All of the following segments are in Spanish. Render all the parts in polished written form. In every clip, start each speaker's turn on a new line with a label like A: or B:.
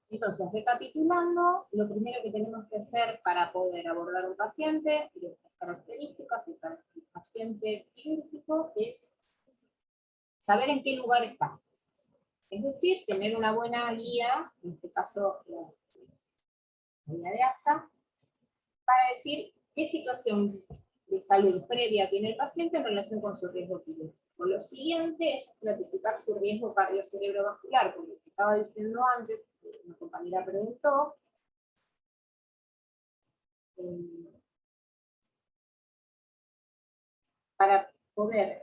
A: Entonces, recapitulando, lo primero que tenemos que hacer para poder abordar un paciente de estas características, el paciente quirúrgico, es saber en qué lugar está. Es decir, tener una buena guía, en este caso la guía de ASA, para decir qué situación de salud previa tiene el paciente en relación con su riesgo quirúrgico. Lo siguiente es planificar su riesgo cardiocerebrovascular, como les estaba diciendo antes, una compañera preguntó, para poder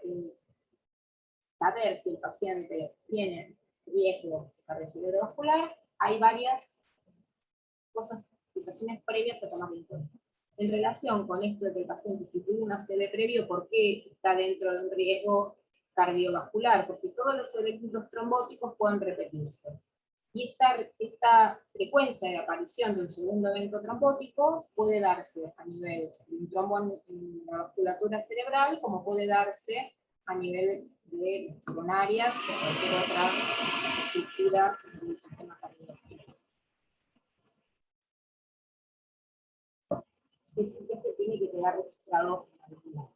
A: saber si el paciente tiene riesgo cardiocerebrovascular, hay varias cosas, situaciones previas a tomar en cuenta. En relación con esto de que el paciente, si tuvo una ACV previo, ¿por qué está dentro de un riesgo cardiovascular? Porque todos los eventos trombóticos pueden repetirse. Y esta frecuencia de aparición de un segundo evento trombótico puede darse a nivel de un trombo en la vasculatura cerebral, como puede darse a nivel de coronarias o cualquier otra estructura del sistema cardiovascular. Esto tiene que quedar registrado en la regulación.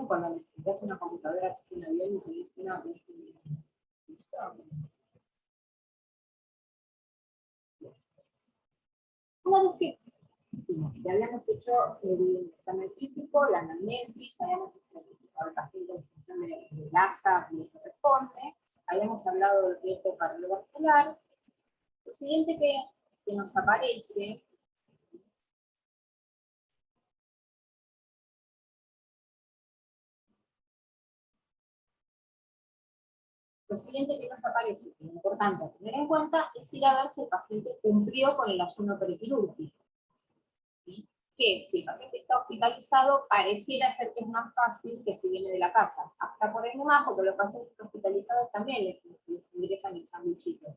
A: Cuando necesitas una computadora que funciona bien y tenés una vez que ya habíamos hecho el examen físico, la anamnesis, habíamos identificado el paciente en función de ASA que le corresponde, habíamos hablado del riesgo cardiovascular. Lo siguiente que nos aparece que es importante tener en cuenta, es ir a ver si el paciente cumplió con el ayuno prequirúrgico. ¿Sí? Que si el paciente está hospitalizado, pareciera ser que es más fácil que si viene de la casa. Hasta por ahí nomás, porque los pacientes hospitalizados también les ingresan el sanduchito.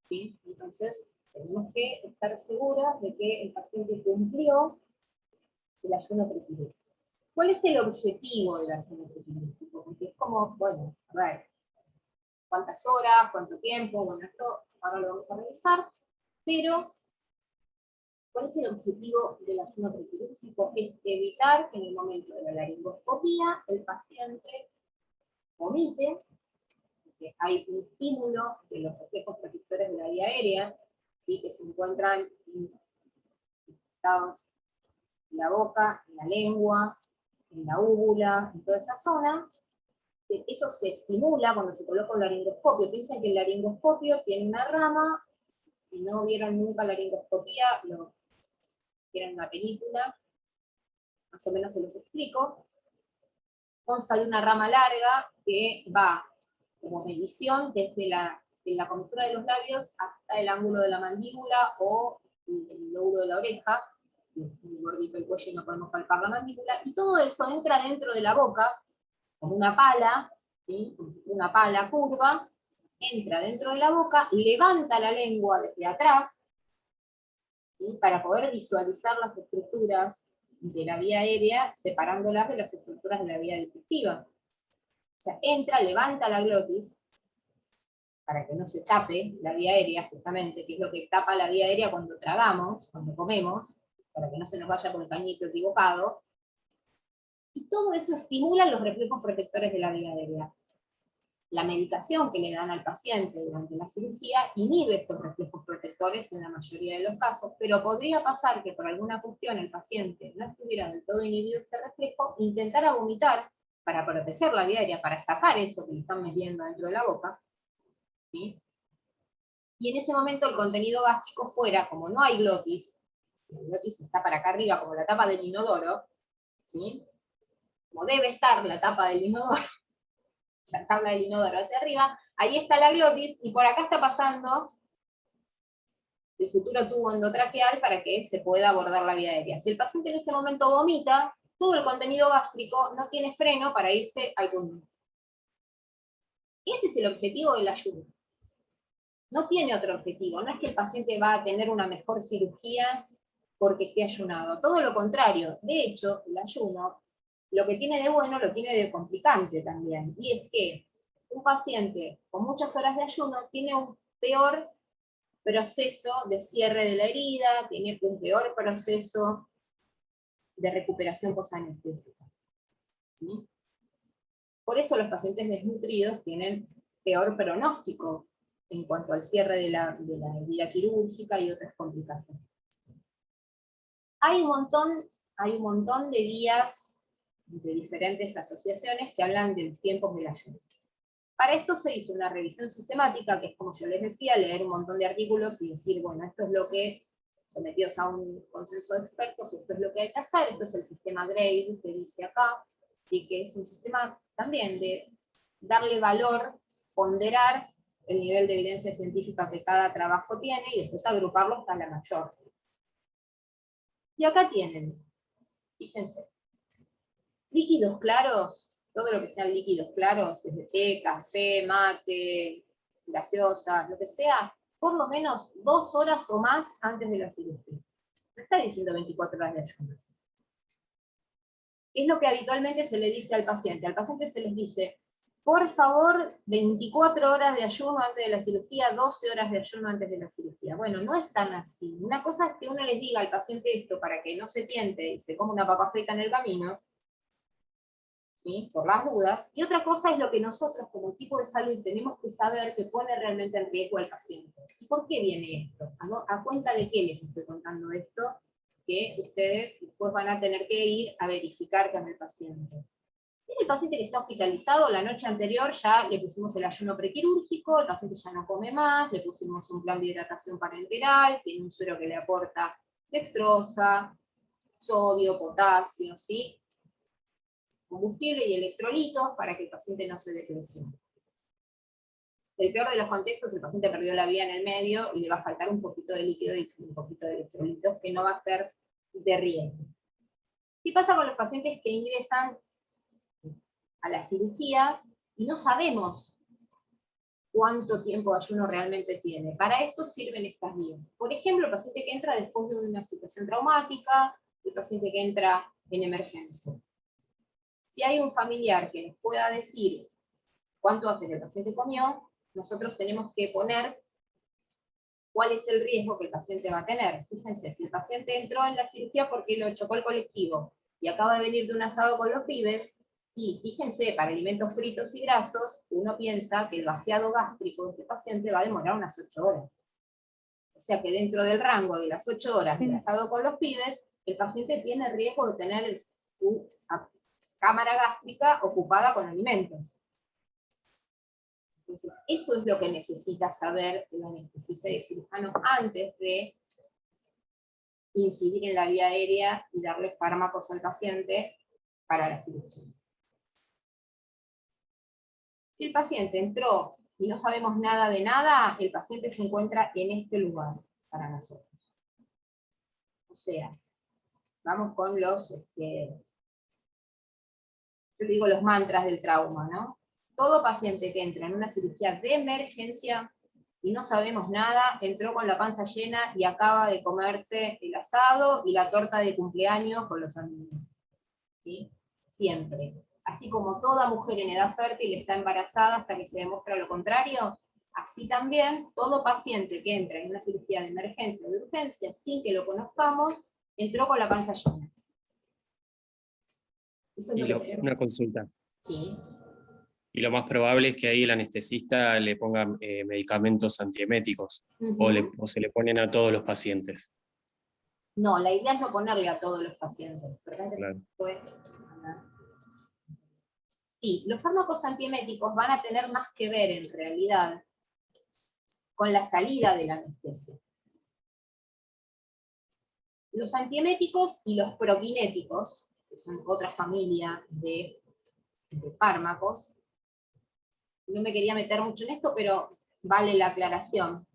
A: ¿Sí? Entonces, tenemos que estar seguros de que el paciente cumplió el ayuno prequirúrgico. ¿Cuál es el objetivo del ayuno prequirúrgico? Porque es como, bueno, a ver, ¿cuántas horas? ¿Cuánto tiempo? Bueno, esto ahora lo vamos a revisar, pero ¿cuál es el objetivo del ayuno prequirúrgico? Es evitar que en el momento de la laringoscopía el paciente vomite, porque hay un estímulo de los reflejos protectores de la vía aérea, ¿sí? Que se encuentran infectados en la boca, en la lengua, en la úvula, en toda esa zona. Eso se estimula cuando se coloca un laringoscopio. Piensen que el laringoscopio tiene una rama, si no vieron nunca laringoscopía, lo vieron una película, más o menos se los explico. Consta de una rama larga que va como medición desde la comisura de los labios hasta el ángulo de la mandíbula o el lóbulo de la oreja, muy gordito el cuello y no podemos palpar la mandíbula, y todo eso entra dentro de la boca como una pala, ¿sí? Una pala curva, entra dentro de la boca, levanta la lengua desde atrás, ¿sí? Para poder visualizar las estructuras de la vía aérea, separándolas de las estructuras de la vía digestiva. O sea, entra, levanta la glotis, para que no se tape la vía aérea, justamente, que es lo que tapa la vía aérea cuando tragamos, cuando comemos, para que no se nos vaya por el cañito equivocado. Y todo eso estimula los reflejos protectores de la vía aérea. La medicación que le dan al paciente durante la cirugía inhibe estos reflejos protectores en la mayoría de los casos, pero podría pasar que por alguna cuestión el paciente no estuviera del todo inhibido este reflejo, intentara vomitar para proteger la vía aérea, para sacar eso que le están metiendo dentro de la boca, ¿sí? Y en ese momento el contenido gástrico fuera, como no hay glotis, la glotis está para acá arriba como la tapa del inodoro, ¿sí? Como debe estar la tapa del inodoro, la tabla del inodoro hacia arriba, ahí está la glotis, y por acá está pasando el futuro tubo endotraqueal para que se pueda abordar la vía aérea. Si el paciente en ese momento vomita, todo el contenido gástrico no tiene freno para irse al pulmón. Ese es el objetivo del ayuno. No tiene otro objetivo, no es que el paciente va a tener una mejor cirugía porque esté ayunado, todo lo contrario. De hecho, el ayuno, lo que tiene de bueno, lo tiene de complicante también, y es que un paciente con muchas horas de ayuno tiene un peor proceso de cierre de la herida, tiene un peor proceso de recuperación posanestésica. ¿Sí? Por eso los pacientes desnutridos tienen peor pronóstico en cuanto al cierre de la herida quirúrgica y otras complicaciones. Hay un montón de guías de diferentes asociaciones que hablan de los tiempos del ayuno. Para esto se hizo una revisión sistemática, que es, como yo les decía, leer un montón de artículos y decir, bueno, esto es lo que, sometidos a un consenso de expertos, esto es lo que hay que hacer, esto es el sistema GRADE que dice acá, y que es un sistema también de darle valor, ponderar el nivel de evidencia científica que cada trabajo tiene y después agruparlo hasta la mayor. Y acá tienen, fíjense, líquidos claros, todo lo que sean líquidos claros, desde té, café, mate, gaseosas, lo que sea, por lo menos 2 horas o más antes de la cirugía. No está diciendo 24 horas de ayuno. Es lo que habitualmente se le dice al paciente. Al paciente se les dice, por favor, 24 horas de ayuno antes de la cirugía, 12 horas de ayuno antes de la cirugía. Bueno, no es tan así. Una cosa es que uno les diga al paciente esto para que no se tiente y se coma una papa frita en el camino, ¿sí? Por las dudas, y otra cosa es lo que nosotros como equipo de salud tenemos que saber que pone realmente en riesgo al paciente. ¿Y por qué viene esto? ¿A cuenta de qué les estoy contando esto? Que ustedes después van a tener que ir a verificar con el paciente. Tiene el paciente que está hospitalizado, la noche anterior ya le pusimos el ayuno prequirúrgico, el paciente ya no come más, le pusimos un plan de hidratación parenteral, tiene un suero que le aporta dextrosa, sodio, potasio, ¿sí? Combustible y electrolitos para que el paciente no se depresione. El peor de los contextos, el paciente perdió la vía en el medio y le va a faltar un poquito de líquido y un poquito de electrolitos que no va a ser de riesgo. ¿Qué pasa con los pacientes que ingresan a la cirugía y no sabemos cuánto tiempo de ayuno realmente tiene? Para esto sirven estas guías. Por ejemplo, el paciente que entra después de una situación traumática, el paciente que entra en emergencia. Si hay un familiar que nos pueda decir cuánto hace que el paciente comió, nosotros tenemos que poner cuál es el riesgo que el paciente va a tener. Fíjense, si el paciente entró en la cirugía porque lo chocó el colectivo y acaba de venir de un asado con los pibes, y fíjense, para alimentos fritos y grasos, uno piensa que el vaciado gástrico de este paciente va a demorar unas 8 horas. O sea que dentro del rango de las 8 horas del asado con los pibes, el paciente tiene riesgo de tener su cámara gástrica ocupada con alimentos. Entonces, eso es lo que necesita saber el anestesista y el cirujano antes de incidir en la vía aérea y darle fármacos al paciente para la cirugía. Si el paciente entró y no sabemos nada de nada, el paciente se encuentra en este lugar para nosotros. O sea, vamos con los, yo digo los mantras del trauma, ¿no? Todo paciente que entra en una cirugía de emergencia y no sabemos nada, entró con la panza llena y acaba de comerse el asado y la torta de cumpleaños con los amigos. ¿Sí? Siempre. Así como toda mujer en edad fértil está embarazada hasta que se demuestra lo contrario, así también todo paciente que entra en una cirugía de emergencia o de urgencia sin que lo conozcamos, entró con la panza llena. Eso es
B: una consulta.
A: Sí.
B: Y lo más probable es que ahí el anestesista le ponga medicamentos antieméticos, o se le ponen a todos los pacientes.
A: No, la idea es no ponerle a todos los pacientes.
B: Claro.
A: Sí, los fármacos antieméticos van a tener más que ver en realidad con la salida de la anestesia. Los antieméticos y los prokinéticos, que son otra familia de fármacos, no me quería meter mucho en esto, pero vale la aclaración.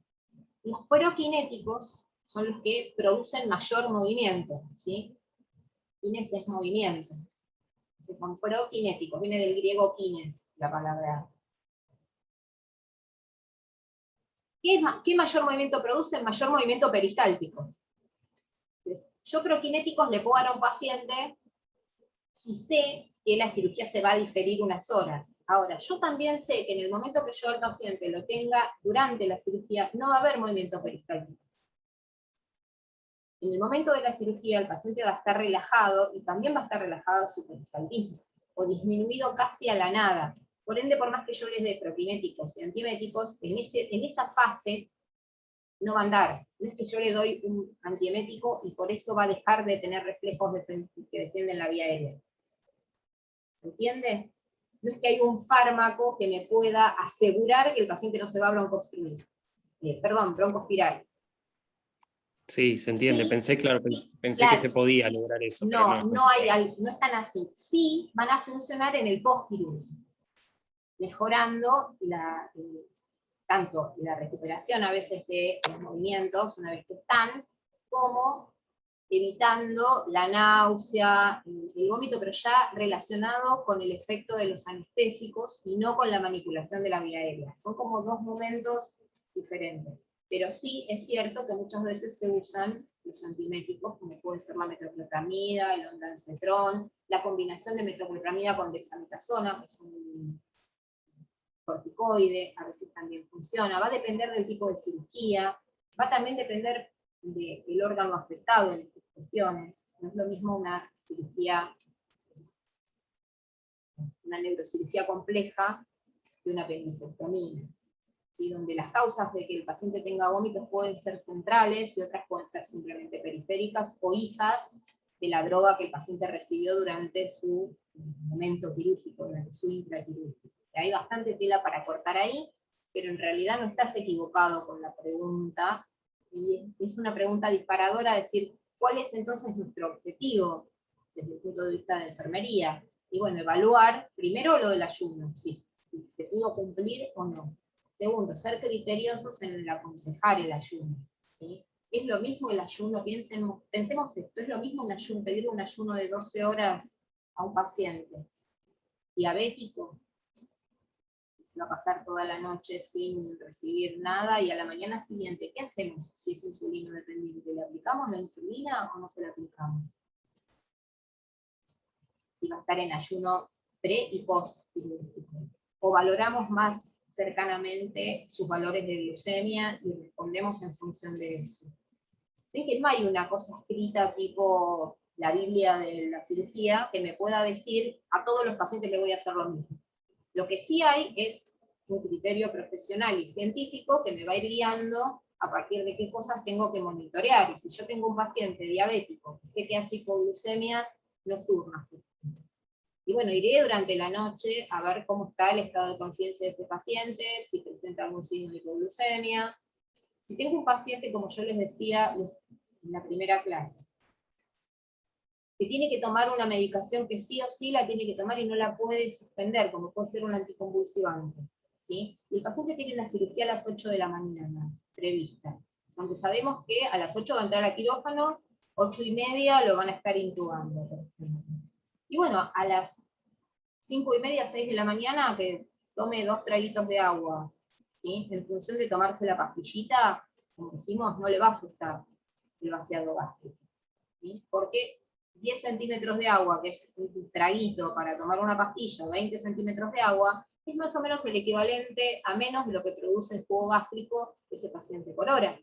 A: Los prokinéticos son los que producen mayor movimiento, ¿sí? Kines es movimiento. Entonces son prokinéticos, viene del griego kines, la palabra. ¿Qué mayor movimiento produce? Mayor movimiento peristáltico. Yo prokinéticos le puedo dar a un paciente si sé que la cirugía se va a diferir unas horas. Ahora, yo también sé que en el momento que yo al paciente lo tenga durante la cirugía, no va a haber movimiento peristáltico. En el momento de la cirugía el paciente va a estar relajado y también va a estar relajado su peristaltismo, o disminuido casi a la nada. Por ende, por más que yo les dé prokinéticos y antieméticos, en esa fase no va a andar. No es que yo le doy un antiemético y por eso va a dejar de tener reflejos que defienden la vía aérea. ¿Se entiende? No es que hay un fármaco que me pueda asegurar que el paciente no se va a broncoobstruir. Broncoaspirar.
B: Sí, se entiende.
A: Sí,
B: pensé
A: claro,
B: que se podía lograr eso, pero no.
A: No están así. Sí van a funcionar en el postquirúrgico, mejorando tanto la recuperación a veces de los movimientos, una vez que están, como evitando la náusea, el vómito, pero ya relacionado con el efecto de los anestésicos y no con la manipulación de la vía aérea. Son como dos momentos diferentes. Pero sí es cierto que muchas veces se usan los antiméticos, como puede ser la metoclopramida, el ondansetron, la combinación de metoclopramida con dexametasona, que es un corticoide, a veces también funciona. Va a depender del tipo de cirugía, va a también depender del órgano afectado en estas cuestiones. No es lo mismo una neurocirugía compleja que una apendicectomía, ¿sí? Donde las causas de que el paciente tenga vómitos pueden ser centrales y otras pueden ser simplemente periféricas o hijas de la droga que el paciente recibió durante su momento quirúrgico, durante su intraquirúrgico. Hay bastante tela para cortar ahí, pero en realidad no estás equivocado con la pregunta, y es una pregunta disparadora, decir, ¿cuál es entonces nuestro objetivo desde el punto de vista de enfermería? Y bueno, evaluar primero lo del ayuno, si se pudo cumplir o no. Segundo, ser criteriosos en el aconsejar el ayuno, ¿sí? Es lo mismo el ayuno, pensemos esto, es lo mismo un ayuno, pedir un ayuno de 12 horas a un paciente diabético, se va a pasar toda la noche sin recibir nada, y a la mañana siguiente, ¿qué hacemos si es insulino dependiente? ¿Le aplicamos la insulina o no se la aplicamos? Si va a estar en ayuno pre y post quirúrgico. O valoramos más cercanamente sus valores de glucemia y respondemos en función de eso. ¿Ven que no hay una cosa escrita tipo la Biblia de la cirugía que me pueda decir a todos los pacientes le voy a hacer lo mismo? Lo que sí hay es un criterio profesional y científico que me va a ir guiando a partir de qué cosas tengo que monitorear. Y si yo tengo un paciente diabético que sé que hace hipoglucemias nocturnas, y bueno, iré durante la noche a ver cómo está el estado de conciencia de ese paciente, si presenta algún signo de hipoglucemia. Si tengo un paciente, como yo les decía en la primera clase, que tiene que tomar una medicación que sí o sí la tiene que tomar y no la puede suspender, como puede ser un anticonvulsivante, ¿sí? Y el paciente tiene la cirugía a las 8 de la mañana, prevista, aunque sabemos que a las 8 va a entrar al quirófano, 8:30 lo van a estar intubando. Y bueno, a las 5:30, 6 de la mañana, que tome 2 traguitos de agua, ¿sí? En función de tomarse la pastillita, como dijimos, no le va a afectar el vaciado gástrico, ¿sí? Porque 10 centímetros de agua, que es un traguito para tomar una pastilla, 20 centímetros de agua, es más o menos el equivalente a menos de lo que produce el jugo gástrico ese paciente por hora.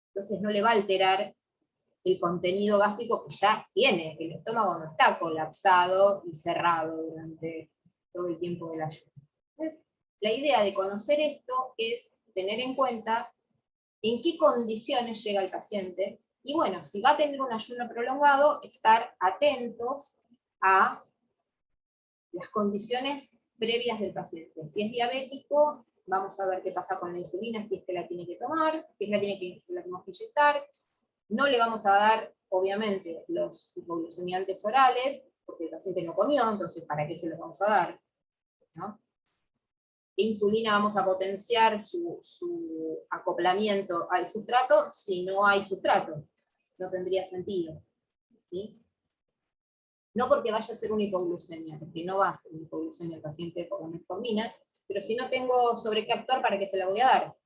A: Entonces no le va a alterar el contenido gástrico que ya tiene. El estómago no está colapsado y cerrado durante todo el tiempo del ayuno. Entonces, la idea de conocer esto es tener en cuenta en qué condiciones llega el paciente, y bueno, si va a tener un ayuno prolongado, estar atentos a las condiciones previas del paciente. Si es diabético, vamos a ver qué pasa con la insulina, si es que la tiene que tomar, si es la tenemos que inyectar. No le vamos a dar, obviamente, los hipoglucemiantes orales, porque el paciente no comió, entonces ¿para qué se los vamos a dar? ¿No? ¿Qué insulina vamos a potenciar su acoplamiento al sustrato si no hay sustrato? No tendría sentido. ¿sí? No porque vaya a ser una hipoglucemia, porque no va a ser una hipoglucemia el paciente por la metformina, pero si no tengo sobre qué actuar, ¿para qué se la voy a dar?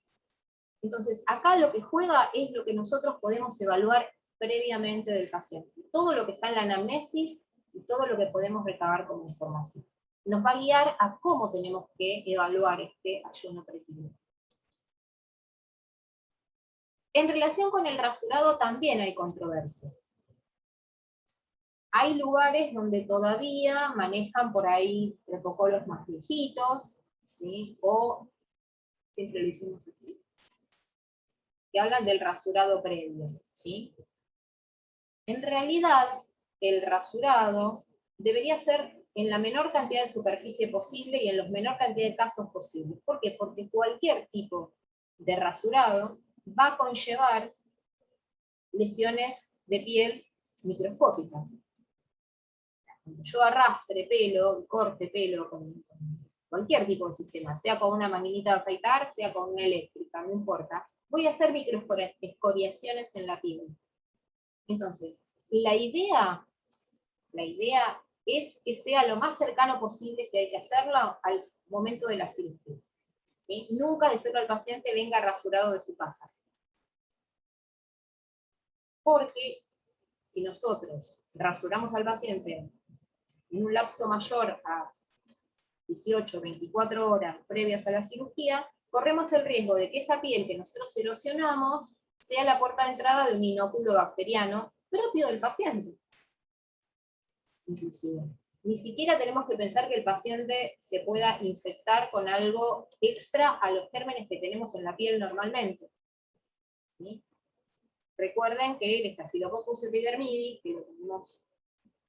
A: Entonces, acá lo que juega es lo que nosotros podemos evaluar previamente del paciente. Todo lo que está en la anamnesis y todo lo que podemos recabar como información. Nos va a guiar a cómo tenemos que evaluar este ayuno pretivo. En relación con el rasurado también hay controversia. Hay lugares donde todavía manejan por ahí protocolos más viejitos, ¿sí? O siempre lo hicimos así, que hablan del rasurado previo, ¿sí? En realidad, el rasurado debería ser en la menor cantidad de superficie posible y en la menor cantidad de casos posibles. ¿Por qué? Porque cualquier tipo de rasurado va a conllevar lesiones de piel microscópicas. Cuando yo arrastre pelo, corte pelo con cualquier tipo de sistema, sea con una maquinita de afeitar, sea con una eléctrica, no importa, voy a hacer microescoriaciones en la piel. Entonces, la idea es que sea lo más cercano posible, si hay que hacerlo, al momento de la cirugía. ¿Sí? Nunca decirle al paciente venga rasurado de su casa. Porque si nosotros rasuramos al paciente en un lapso mayor a 18, 24 horas previas a la cirugía, corremos el riesgo de que esa piel que nosotros erosionamos sea la puerta de entrada de un inóculo bacteriano propio del paciente. Inclusive. Ni siquiera tenemos que pensar que el paciente se pueda infectar con algo extra a los gérmenes que tenemos en la piel normalmente. ¿Sí? Recuerden que el Staphylococcus epidermidis, que lo tenemos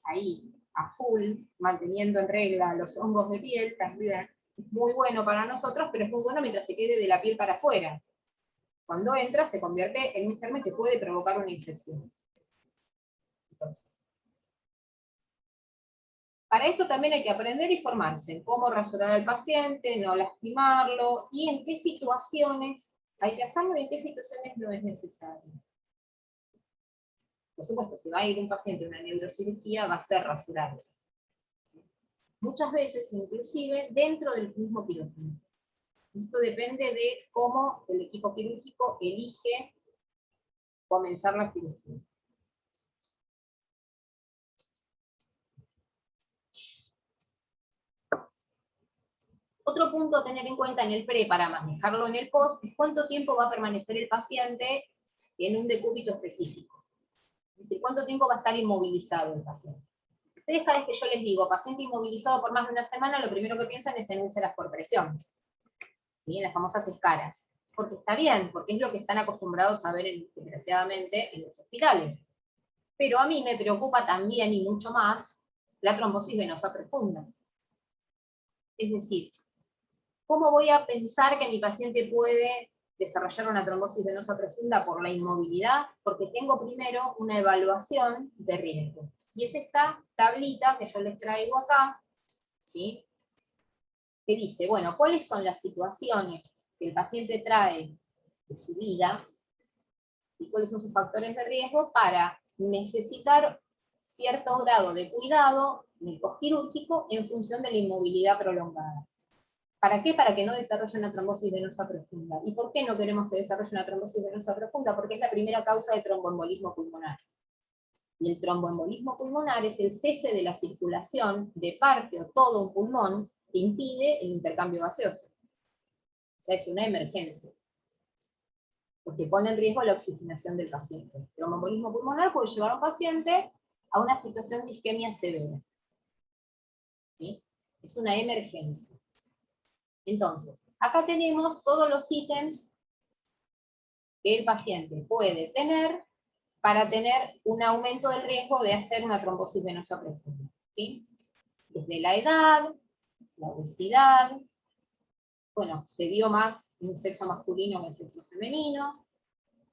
A: ahí a full, manteniendo en regla los hongos de piel, también es muy bueno para nosotros, pero es muy bueno mientras se quede de la piel para afuera. Cuando entra se convierte en un germen que puede provocar una infección. Entonces, para esto también hay que aprender y formarse en cómo rasurar al paciente, no lastimarlo, y en qué situaciones hay que hacerlo y en qué situaciones no es necesario. Por supuesto, si va a ir un paciente a una neurocirugía, va a ser rasurable. Muchas veces, inclusive, dentro del mismo quirófano. Esto depende de cómo el equipo quirúrgico elige comenzar la cirugía. Otro punto a tener en cuenta en el pre para manejarlo en el post es cuánto tiempo va a permanecer el paciente en un decúbito específico. Es decir, cuánto tiempo va a estar inmovilizado el paciente. Ustedes cada vez que yo les digo paciente inmovilizado por más de una semana, lo primero que piensan es en úlceras por presión. ¿Sí? En las famosas escaras. Porque está bien, porque es lo que están acostumbrados a ver, desgraciadamente, en los hospitales. Pero a mí me preocupa también, y mucho más, la trombosis venosa profunda. Es decir, ¿cómo voy a pensar que mi paciente puede desarrollar una trombosis venosa profunda por la inmovilidad? Porque tengo primero una evaluación de riesgo. Y es esta tablita que yo les traigo acá, ¿sí? Que dice, bueno, ¿cuáles son las situaciones que el paciente trae de su vida y cuáles son sus factores de riesgo para necesitar cierto grado de cuidado en el postquirúrgico en función de la inmovilidad prolongada? ¿Para qué? Para que no desarrolle una trombosis venosa profunda. ¿Y por qué no queremos que desarrolle una trombosis venosa profunda? Porque es la primera causa de tromboembolismo pulmonar. Y el tromboembolismo pulmonar es el cese de la circulación de parte o todo un pulmón que impide el intercambio gaseoso. O sea, es una emergencia. Porque pone en riesgo la oxigenación del paciente. El tromboembolismo pulmonar puede llevar a un paciente a una situación de isquemia severa. ¿Sí? Es una emergencia. Entonces, acá tenemos todos los ítems que el paciente puede tener para tener un aumento del riesgo de hacer una trombosis venosa profunda. ¿Sí? Desde la edad, la obesidad, bueno, se dio más en sexo masculino que en sexo femenino,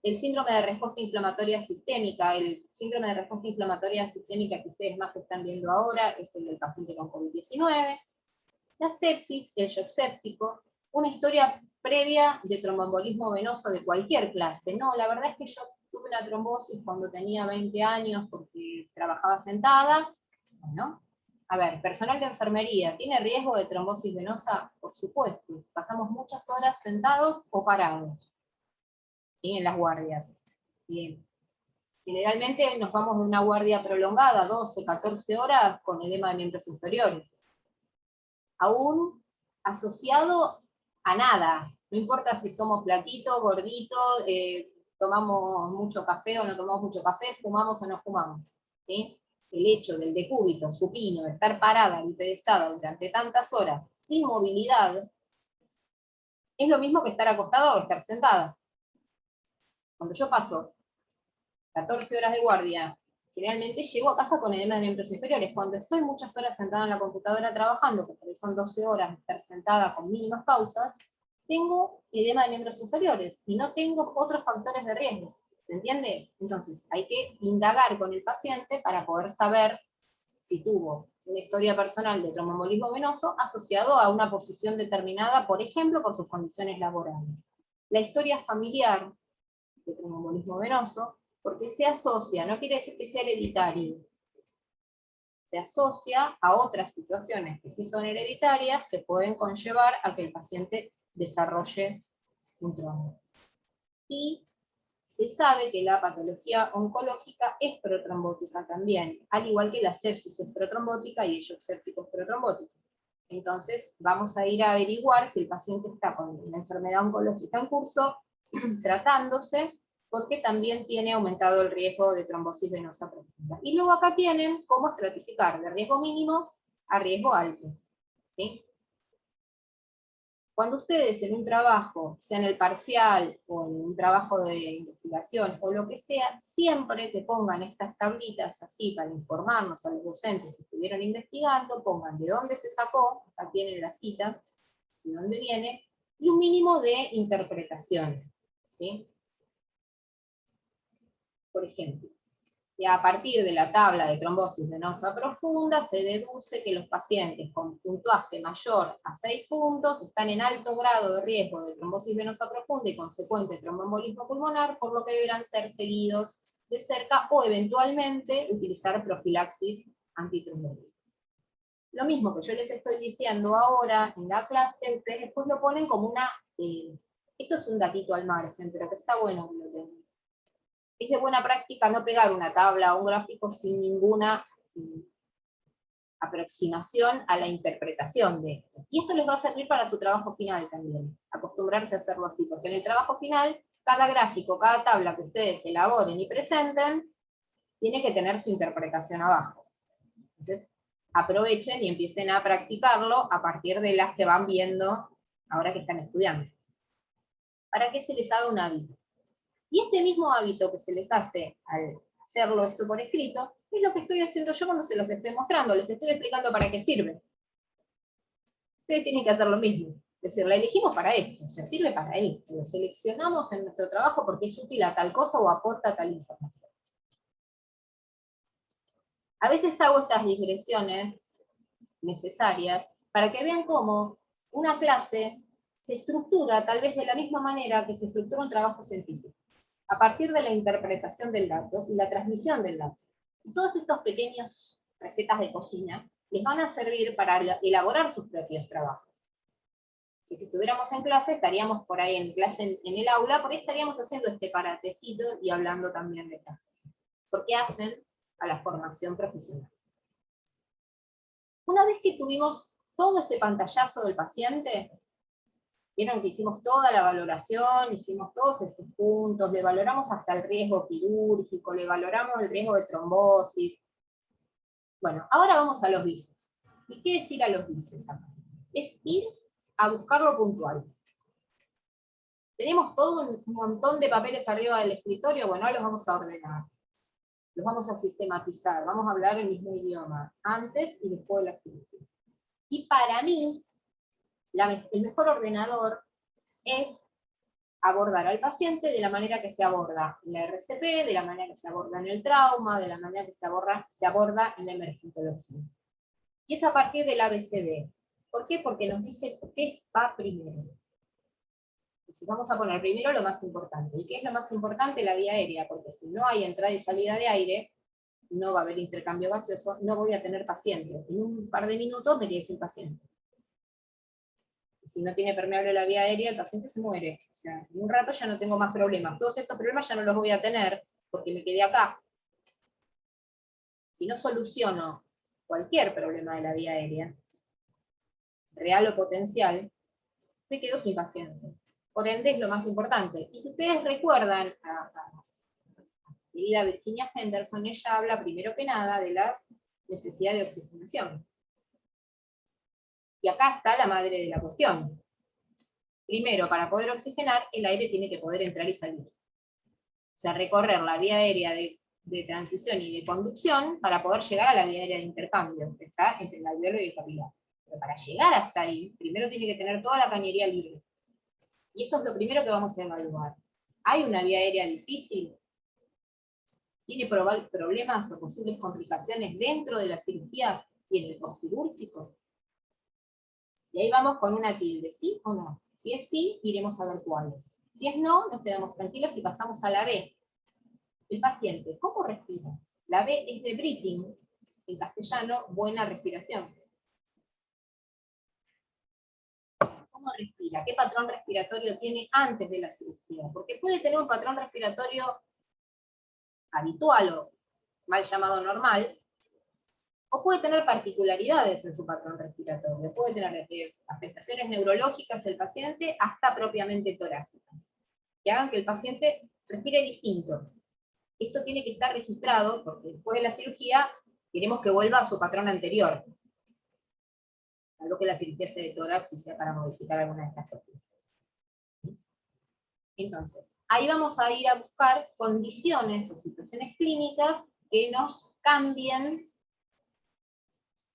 A: el síndrome de respuesta inflamatoria sistémica, el síndrome de respuesta inflamatoria sistémica que ustedes más están viendo ahora es el del paciente con COVID-19, la sepsis, el shock séptico, una historia previa de tromboembolismo venoso de cualquier clase. No, la verdad es que yo tuve una trombosis cuando tenía 20 años porque trabajaba sentada. Bueno, a ver, personal de enfermería, ¿tiene riesgo de trombosis venosa? Por supuesto, pasamos muchas horas sentados o parados, ¿sí? En las guardias. Bien. Generalmente nos vamos de una guardia prolongada, 12, 14 horas, con edema de miembros inferiores. Aún asociado a nada, no importa si somos flaquitos, gorditos, tomamos mucho café o no tomamos mucho café, fumamos o no fumamos, ¿sí? El hecho del decúbito supino, de estar parada, bipedestada durante tantas horas, sin movilidad, es lo mismo que estar acostada o estar sentada. Cuando yo paso 14 horas de guardia, generalmente llego a casa con edema de miembros inferiores. Cuando estoy muchas horas sentada en la computadora trabajando, porque son 12 horas de estar sentada con mínimas pausas, tengo edema de miembros inferiores y no tengo otros factores de riesgo. ¿Se entiende? Entonces, hay que indagar con el paciente para poder saber si tuvo una historia personal de tromboembolismo venoso asociado a una posición determinada, por ejemplo, por sus condiciones laborales. La historia familiar de tromboembolismo venoso, porque se asocia, no quiere decir que sea hereditario, se asocia a otras situaciones que sí son hereditarias que pueden conllevar a que el paciente desarrolle un trombo. Y se sabe que la patología oncológica es protrombótica también, al igual que la sepsis es protrombótica y el shock séptico es protrombótico. Entonces vamos a ir a averiguar si el paciente está con una enfermedad oncológica en curso, tratándose, porque también tiene aumentado el riesgo de trombosis venosa profunda. Y luego acá tienen cómo estratificar de riesgo mínimo a riesgo alto, ¿sí? Cuando ustedes en un trabajo, sea en el parcial o en un trabajo de investigación o lo que sea, siempre que pongan estas tablitas así para informarnos a los docentes que estuvieron investigando, pongan de dónde se sacó, acá tienen la cita, de dónde viene, y un mínimo de interpretación, ¿sí? Por ejemplo, y a partir de la tabla de trombosis venosa profunda se deduce que los pacientes con puntuaje mayor a 6 puntos están en alto grado de riesgo de trombosis venosa profunda y consecuente tromboembolismo pulmonar, por lo que deberán ser seguidos de cerca o eventualmente utilizar profilaxis antitrombólica. Lo mismo que yo les estoy diciendo ahora en la clase, ustedes después lo ponen como una... esto es un datito al margen, pero que está bueno que lo tengan. Es de buena práctica no pegar una tabla o un gráfico sin ninguna aproximación a la interpretación de esto. Y esto les va a servir para su trabajo final también, acostumbrarse a hacerlo así, porque en el trabajo final, cada gráfico, cada tabla que ustedes elaboren y presenten, tiene que tener su interpretación abajo. Entonces, aprovechen y empiecen a practicarlo a partir de las que van viendo ahora que están estudiando. Para que se les haga un hábito. Y este mismo hábito que se les hace al hacerlo esto por escrito, es lo que estoy haciendo yo cuando se los estoy mostrando, les estoy explicando para qué sirve. Ustedes tienen que hacer lo mismo. Es decir, la elegimos para esto, o sea, sirve para esto. Lo seleccionamos en nuestro trabajo porque es útil a tal cosa o aporta tal información. A veces hago estas digresiones necesarias para que vean cómo una clase se estructura tal vez de la misma manera que se estructura un trabajo científico, a partir de la interpretación del dato y la transmisión del dato. Y todas estas pequeñas recetas de cocina les van a servir para elaborar sus propios trabajos. Que si estuviéramos en clase, estaríamos por ahí en clase en el aula, por ahí estaríamos haciendo este paratecito y hablando también de estas cosas. Porque hacen a la formación profesional. Una vez que tuvimos todo este pantallazo del paciente, vieron que hicimos toda la valoración, hicimos todos estos puntos, le valoramos hasta el riesgo quirúrgico, le valoramos el riesgo de trombosis. Bueno, ahora vamos a los bifes. ¿Y qué es ir a los bifes acá? Es ir a buscar lo puntual. Tenemos todo un montón de papeles arriba del escritorio, bueno, los vamos a ordenar. Los vamos a sistematizar, vamos a hablar el mismo idioma, antes y después de la cirugía. Y para mí, el mejor ordenador es abordar al paciente de la manera que se aborda en la RCP, de la manera que se aborda en el trauma, de la manera que se aborda en la emergentología. Y es a partir del ABCD. ¿Por qué? Porque nos dice qué va primero. Entonces vamos a poner primero lo más importante. ¿Y qué es lo más importante? La vía aérea, porque si no hay entrada y salida de aire, no va a haber intercambio gaseoso, no voy a tener paciente. En un par de minutos me quedé sin paciente. Si no tiene permeable la vía aérea, el paciente se muere. O sea, en un rato ya no tengo más problemas. Todos estos problemas ya no los voy a tener porque me quedé acá. Si no soluciono cualquier problema de la vía aérea, real o potencial, me quedo sin paciente. Por ende es lo más importante. Y si ustedes recuerdan a querida Virginia Henderson, ella habla primero que nada de la necesidad de oxigenación. Y acá está la madre de la cuestión. Primero, para poder oxigenar, el aire tiene que poder entrar y salir. O sea, recorrer la vía aérea de transición y de conducción para poder llegar a la vía aérea de intercambio, que está entre el alveolo y el capilar. Pero para llegar hasta ahí, primero tiene que tener toda la cañería libre. Y eso es lo primero que vamos a evaluar. ¿Hay una vía aérea difícil? ¿Tiene problemas o posibles complicaciones dentro de la cirugía y en el postquirúrgico? Y ahí vamos con una tilde, ¿sí o no? Si es sí, iremos a ver cuáles. Si es no, nos quedamos tranquilos y pasamos a la B. El paciente, ¿cómo respira? La B es de breathing, en castellano, buena respiración. ¿Cómo respira? ¿Qué patrón respiratorio tiene antes de la cirugía? Porque puede tener un patrón respiratorio habitual o mal llamado normal, o puede tener particularidades en su patrón respiratorio, puede tener desde afectaciones neurológicas del paciente hasta propiamente torácicas, que hagan que el paciente respire distinto. Esto tiene que estar registrado, porque después de la cirugía queremos que vuelva a su patrón anterior, salvo que la cirugía sea de tórax y sea para modificar alguna de estas cuestiones. Entonces, ahí vamos a ir a buscar condiciones o situaciones clínicas que nos cambien,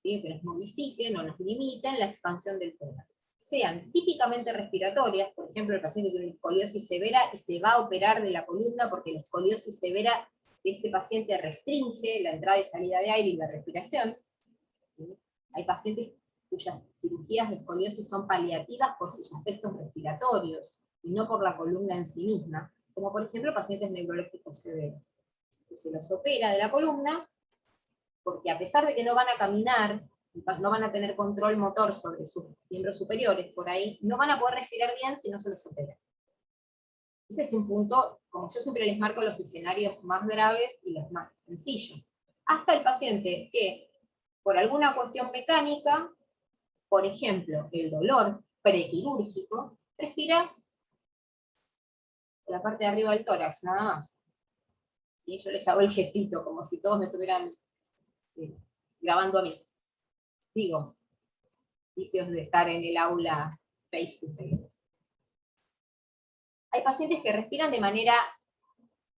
A: ¿sí? Que nos modifiquen o nos limiten la expansión del tórax. Sean típicamente respiratorias, por ejemplo, el paciente tiene una escoliosis severa y se va a operar de la columna porque la escoliosis severa de este paciente restringe la entrada y salida de aire y la respiración. ¿Sí? Hay pacientes cuyas cirugías de escoliosis son paliativas por sus aspectos respiratorios y no por la columna en sí misma, como por ejemplo pacientes neurológicos severos, que se los opera de la columna porque a pesar de que no van a caminar, no van a tener control motor sobre sus miembros superiores, por ahí, no van a poder respirar bien si no se los opera. Ese es un punto, como yo siempre les marco los escenarios más graves y los más sencillos. Hasta el paciente que, por alguna cuestión mecánica, por ejemplo, el dolor prequirúrgico, respira por la parte de arriba del tórax, nada más. ¿Sí? Yo les hago el gestito, como si todos me estuvieran grabando a mí. Digo, vicios de estar en el aula face to face. Hay pacientes que respiran de manera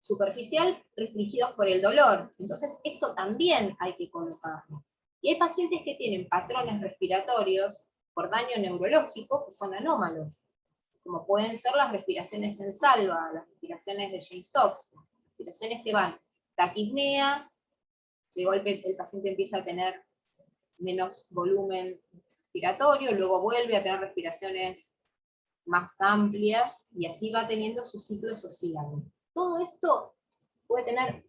A: superficial, restringidos por el dolor. Entonces, esto también hay que colocarlo. Y hay pacientes que tienen patrones respiratorios por daño neurológico que son anómalos, como pueden ser las respiraciones en salva, las respiraciones de James Stokes, respiraciones que van taquipnea, de golpe el paciente empieza a tener menos volumen respiratorio, luego vuelve a tener respiraciones más amplias, y así va teniendo su ciclo social. Todo esto puede tener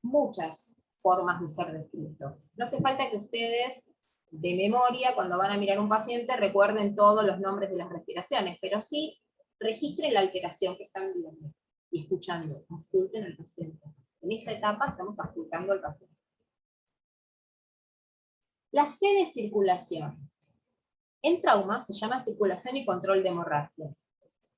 A: muchas formas de ser descrito. No hace falta que ustedes, de memoria, cuando van a mirar un paciente, recuerden todos los nombres de las respiraciones, pero sí registren la alteración que están viendo y escuchando. Ausculten al paciente. En esta etapa estamos auscultando al paciente. La C de circulación. En trauma se llama circulación y control de hemorragias.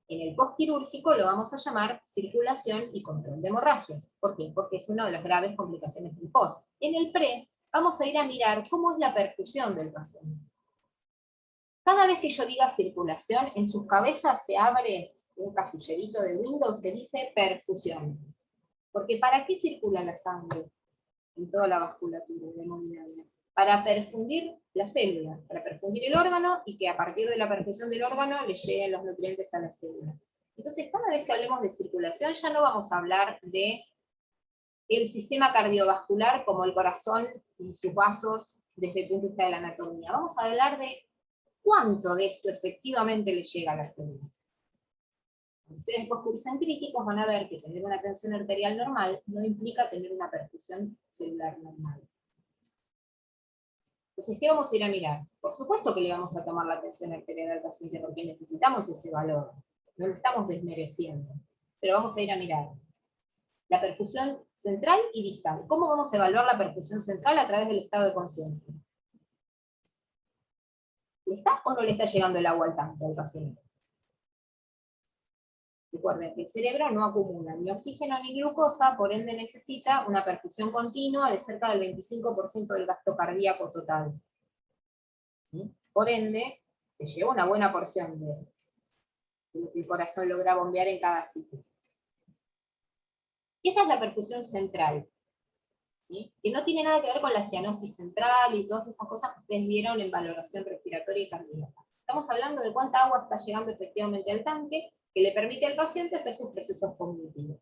A: En el postquirúrgico lo vamos a llamar circulación y control de hemorragias. ¿Por qué? Porque es una de las graves complicaciones del post. En el pre, vamos a ir a mirar cómo es la perfusión del paciente. Cada vez que yo diga circulación, en sus cabezas se abre un casillerito de Windows que dice perfusión. Porque ¿para qué circula la sangre en toda la vasculatura hemodinamia? Para perfundir la célula, para perfundir el órgano y que a partir de la perfusión del órgano le lleguen los nutrientes a la célula. Entonces, cada vez que hablemos de circulación, ya no vamos a hablar de el sistema cardiovascular como el corazón y sus vasos desde el punto de vista de la anatomía. Vamos a hablar de cuánto de esto efectivamente le llega a la célula. Ustedes después cursan críticos, van a ver que tener una tensión arterial normal no implica tener una perfusión celular normal. Entonces, ¿qué vamos a ir a mirar? Por supuesto que le vamos a tomar la tensión arterial al paciente porque necesitamos ese valor. No lo estamos desmereciendo. Pero vamos a ir a mirar la perfusión central y distal. ¿Cómo vamos a evaluar la perfusión central? A través del estado de conciencia. ¿Le está o no le está llegando el agua al tanque al paciente? Recuerden que el cerebro no acumula ni oxígeno ni glucosa, por ende necesita una perfusión continua de cerca del 25% del gasto cardíaco total. ¿Sí? Por ende, se lleva una buena porción de lo que el corazón logra bombear en cada ciclo. Esa es la perfusión central, ¿sí? Que no tiene nada que ver con la cianosis central y todas estas cosas que ustedes vieron en valoración respiratoria y cardíaca. Estamos hablando de cuánta agua está llegando efectivamente al tanque, que le permite al paciente hacer sus procesos cognitivos.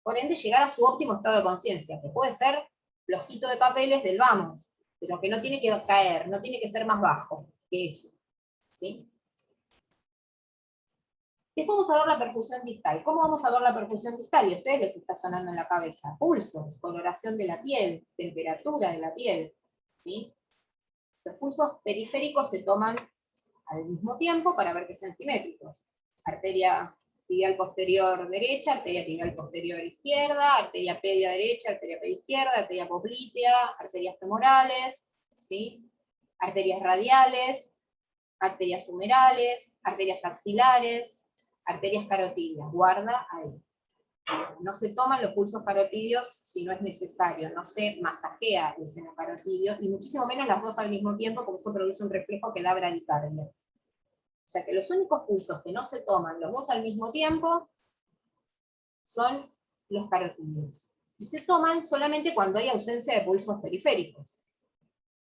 A: Por ende, llegar a su óptimo estado de conciencia, que puede ser flojito de papeles del vamos, pero que no tiene que caer, no tiene que ser más bajo que eso. ¿Sí? Después vamos a ver la perfusión distal. ¿Cómo vamos a ver la perfusión distal? Y a ustedes les está sonando en la cabeza. Pulsos, coloración de la piel, temperatura de la piel. ¿Sí? Los pulsos periféricos se toman al mismo tiempo para ver que sean simétricos. Arteria tibial posterior derecha, arteria tibial posterior izquierda, arteria pedia derecha, arteria pedia izquierda, arteria poplitea, arterias femorales, ¿sí? Arterias radiales, arterias humerales, arterias axilares, arterias carotidias. Guarda ahí. No se toman los pulsos carotidios si no es necesario, no se masajea el seno carotidio, y muchísimo menos las dos al mismo tiempo, porque eso produce un reflejo que da bradicardia. O sea que los únicos pulsos que no se toman los dos al mismo tiempo son los carotidios. Y se toman solamente cuando hay ausencia de pulsos periféricos.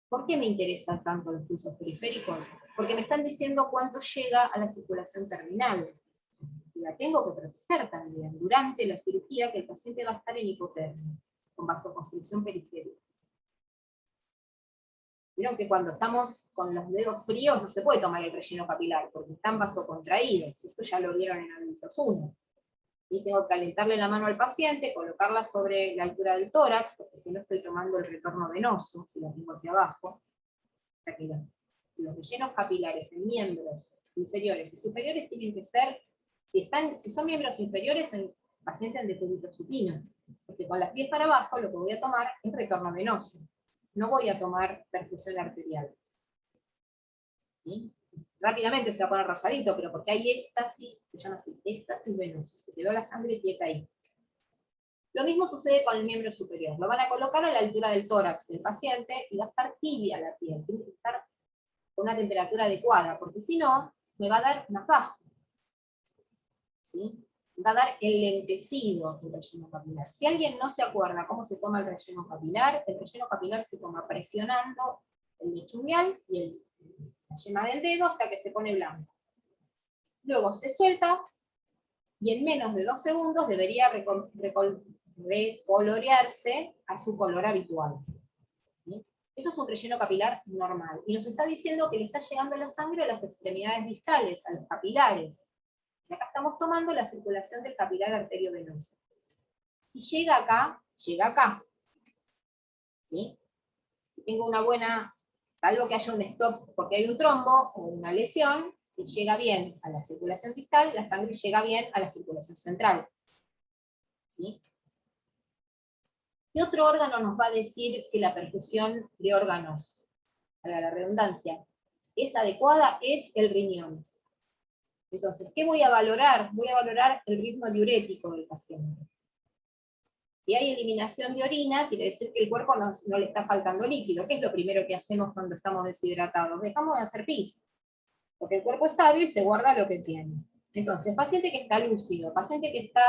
A: ¿Por qué me interesan tanto los pulsos periféricos? Porque me están diciendo cuánto llega a la circulación terminal. Y la tengo que proteger también durante la cirugía, que el paciente va a estar en hipotermia, con vasoconstricción periférica. Vieron que cuando estamos con los dedos fríos no se puede tomar el relleno capilar, porque están vasocontraídos. Esto ya lo vieron en adultos 1. Y tengo que calentarle la mano al paciente, colocarla sobre la altura del tórax, porque si no estoy tomando el retorno venoso, si lo tengo hacia abajo. O sea que los rellenos capilares en miembros inferiores y superiores tienen que ser, si son miembros inferiores, en paciente en decúbito supino. Porque con las pies para abajo lo que voy a tomar es retorno venoso. No voy a tomar perfusión arterial. ¿Sí? Rápidamente se va a poner rosadito, pero porque hay éstasis, se llama así, éstasis venoso, se quedó la sangre quieta ahí. Lo mismo sucede con el miembro superior. Lo van a colocar a la altura del tórax del paciente y va a estar tibia la piel, tiene que estar con una temperatura adecuada, porque si no, me va a dar más bajo. ¿Sí? Va a dar el lentecido del relleno capilar. Si alguien no se acuerda cómo se toma el relleno capilar se toma presionando el mechunguial y la yema del dedo hasta que se pone blanco. Luego se suelta y en menos de 2 segundos debería recolorearse a su color habitual. ¿Sí? Eso es un relleno capilar normal. Y nos está diciendo que le está llegando la sangre a las extremidades distales, a los capilares. Y acá estamos tomando la circulación del capilar arteriovenoso. Si llega acá, llega acá. ¿Sí? Si tengo una buena, salvo que haya un stop porque hay un trombo o una lesión, si llega bien a la circulación distal, la sangre llega bien a la circulación central. ¿Sí? ¿Qué otro órgano nos va a decir que la perfusión de órganos, para la redundancia, es adecuada? Es el riñón. Entonces, ¿qué voy a valorar? Voy a valorar el ritmo diurético del paciente. Si hay eliminación de orina, quiere decir que el cuerpo no le está faltando líquido. ¿Qué es lo primero que hacemos cuando estamos deshidratados? Dejamos de hacer pis. Porque el cuerpo es sabio y se guarda lo que tiene. Entonces, paciente que está lúcido, paciente que está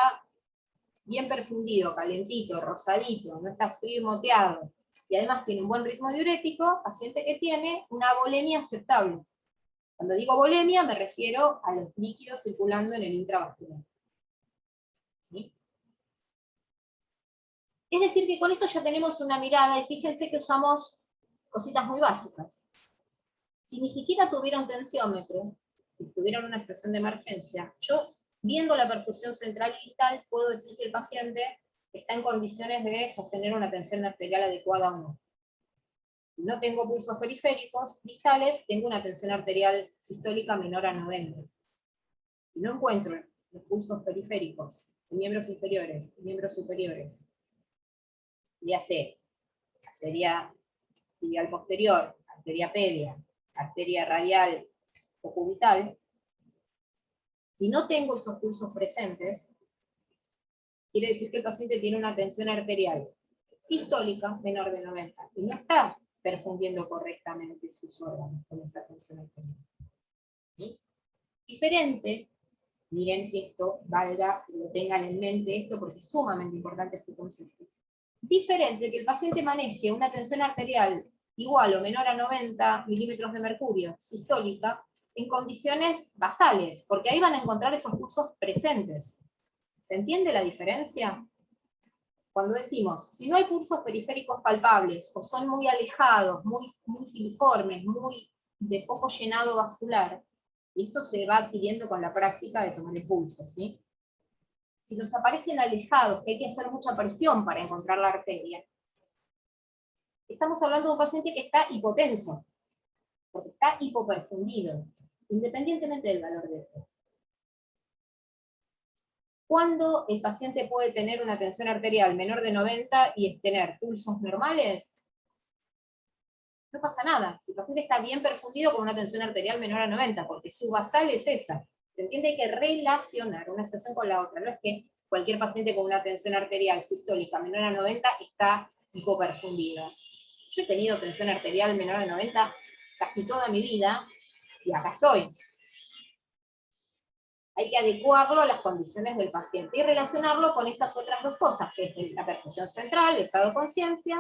A: bien perfundido, calentito, rosadito, no está frío y moteado, y además tiene un buen ritmo diurético, paciente que tiene una volemia aceptable. Cuando digo volemia me refiero a los líquidos circulando en el intravascular. ¿Sí? Es decir, que con esto ya tenemos una mirada, y fíjense que usamos cositas muy básicas. Si ni siquiera tuviera un tensiómetro, si tuviera una estación de emergencia, yo viendo la perfusión central y distal, puedo decir si el paciente está en condiciones de sostener una tensión arterial adecuada o no. Si no tengo pulsos periféricos distales, tengo una tensión arterial sistólica menor a 90. Si no encuentro los pulsos periféricos en miembros inferiores y miembros superiores, ya sé, arteria tibial posterior, arteria pedia, arteria radial o cubital, si no tengo esos pulsos presentes, quiere decir que el paciente tiene una tensión arterial sistólica menor de 90 y no está perfundiendo correctamente sus órganos con esa tensión arterial. ¿Sí? Diferente, miren esto, valga que lo tengan en mente esto porque es sumamente importante este concepto. Diferente que el paciente maneje una tensión arterial igual o menor a 90 milímetros de mercurio sistólica en condiciones basales, porque ahí van a encontrar esos pulsos presentes. ¿Se entiende la diferencia? Cuando decimos, si no hay pulsos periféricos palpables, o son muy alejados, muy filiformes, muy de poco llenado vascular, y esto se va adquiriendo con la práctica de tomar el pulso, ¿sí? Si nos aparecen alejados, que hay que hacer mucha presión para encontrar la arteria, estamos hablando de un paciente que está hipotenso, porque está hipoperfundido, independientemente del valor de esto. ¿Cuándo el paciente puede tener una tensión arterial menor de 90 y tener pulsos normales? No pasa nada. El paciente está bien perfundido con una tensión arterial menor a 90, porque su basal es esa. ¿Se entiende? Hay que relacionar una situación con la otra. No es que cualquier paciente con una tensión arterial sistólica menor a 90 está hipoperfundido. Yo he tenido tensión arterial menor de 90 casi toda mi vida, y acá estoy. Hay que adecuarlo a las condiciones del paciente y relacionarlo con estas otras dos cosas, que es la perfusión central, el estado de conciencia,